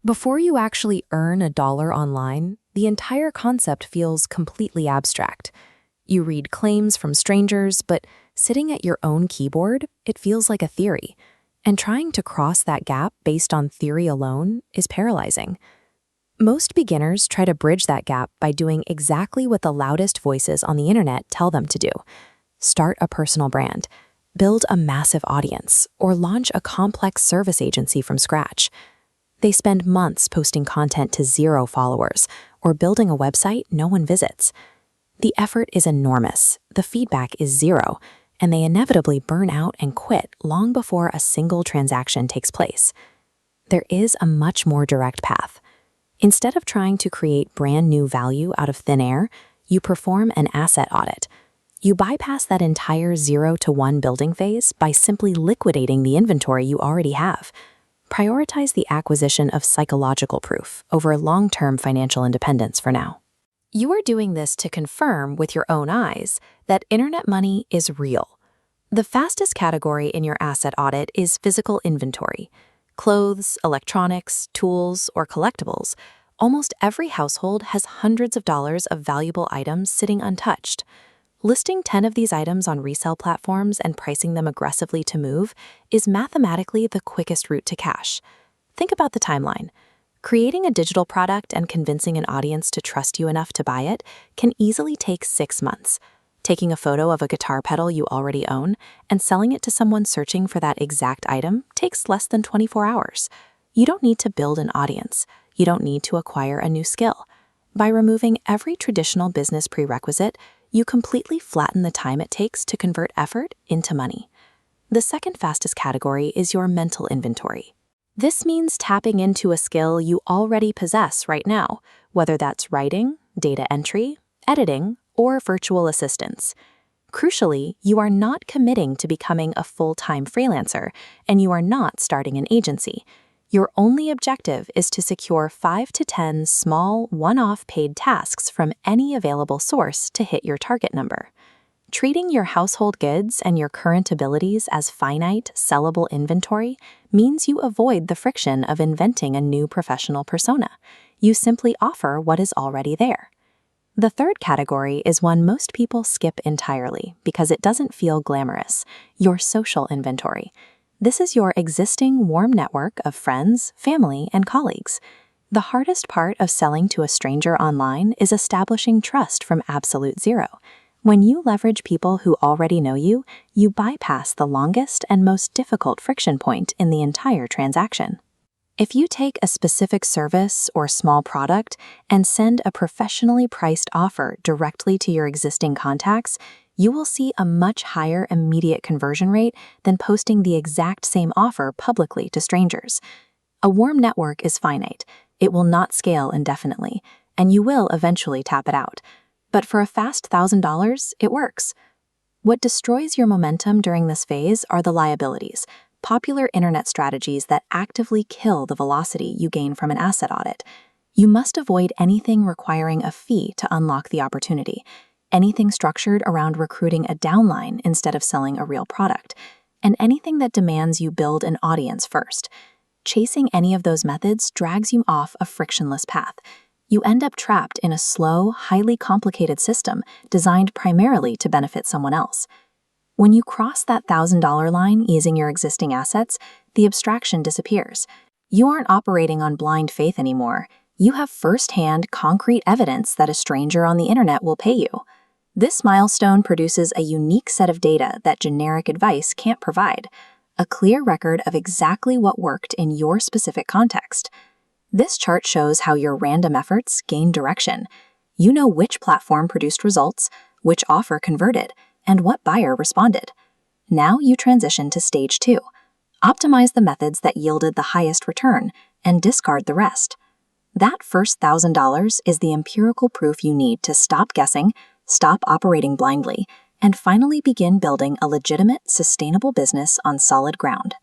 Before you actually earn a dollar online, the entire concept feels completely abstract. You read claims from strangers, but sitting at your own keyboard, it feels like a theory. And trying to cross that gap based on theory alone is paralyzing. Most beginners try to bridge that gap by doing exactly what the loudest voices on the internet tell them to do. Start a personal brand, build a massive audience, or launch a complex service agency from scratch. They spend months posting content to 0 followers or building a website no one visits. The effort is enormous, the feedback is 0, and they inevitably burn out and quit long before a single transaction takes place. There is a much more direct path. Instead of trying to create brand new value out of thin air, you perform an asset audit. You bypass that entire 0 to 1 building phase by simply liquidating the inventory you already have. Prioritize the acquisition of psychological proof over long-term financial independence for now. You are doing this to confirm with your own eyes that internet money is real. The fastest category in your asset audit is physical inventory. Clothes, electronics, tools, or collectibles. Almost every household has hundreds of dollars of valuable items sitting untouched. Listing 10 of these items on resale platforms and pricing them aggressively to move is mathematically the quickest route to cash. Think about the timeline. Creating a digital product and convincing an audience to trust you enough to buy it can easily take 6 months. Taking a photo of a guitar pedal you already own and selling it to someone searching for that exact item takes less than 24 hours. You don't need to build an audience. You don't need to acquire a new skill. By removing every traditional business prerequisite, you completely flatten the time it takes to convert effort into money. The second fastest category is your mental inventory. This means tapping into a skill you already possess right now, whether that's writing, data entry, editing, or virtual assistance. Crucially, you are not committing to becoming a full-time freelancer, and you are not starting an agency. Your only objective is to secure 5 to 10 small, one-off paid tasks from any available source to hit your target number. Treating your household goods and your current abilities as finite, sellable inventory means you avoid the friction of inventing a new professional persona. You simply offer what is already there. The third category is one most people skip entirely because it doesn't feel glamorous: your social inventory. This is your existing warm network of friends, family, and colleagues. The hardest part of selling to a stranger online is establishing trust from absolute 0. When you leverage people who already know you, you bypass the longest and most difficult friction point in the entire transaction. If you take a specific service or small product and send a professionally priced offer directly to your existing contacts, you will see a much higher immediate conversion rate than posting the exact same offer publicly to strangers. A warm network is finite. It will not scale indefinitely, and you will eventually tap it out. But for a fast $1,000, it works. What destroys your momentum during this phase are the liabilities, popular internet strategies that actively kill the velocity you gain from an asset audit. You must avoid anything requiring a fee to unlock the opportunity, anything structured around recruiting a downline instead of selling a real product, and anything that demands you build an audience first. Chasing any of those methods drags you off a frictionless path. You end up trapped in a slow, highly complicated system designed primarily to benefit someone else. When you cross that $1,000 line using your existing assets, the abstraction disappears. You aren't operating on blind faith anymore. You have first-hand, concrete evidence that a stranger on the internet will pay you. This milestone produces a unique set of data that generic advice can't provide, a clear record of exactly what worked in your specific context. This chart shows how your random efforts gain direction. You know which platform produced results, which offer converted, and what buyer responded. Now you transition to stage 2. Optimize the methods that yielded the highest return and discard the rest. That first $1,000 is the empirical proof you need to stop guessing, stop operating blindly, and finally begin building a legitimate, sustainable business on solid ground.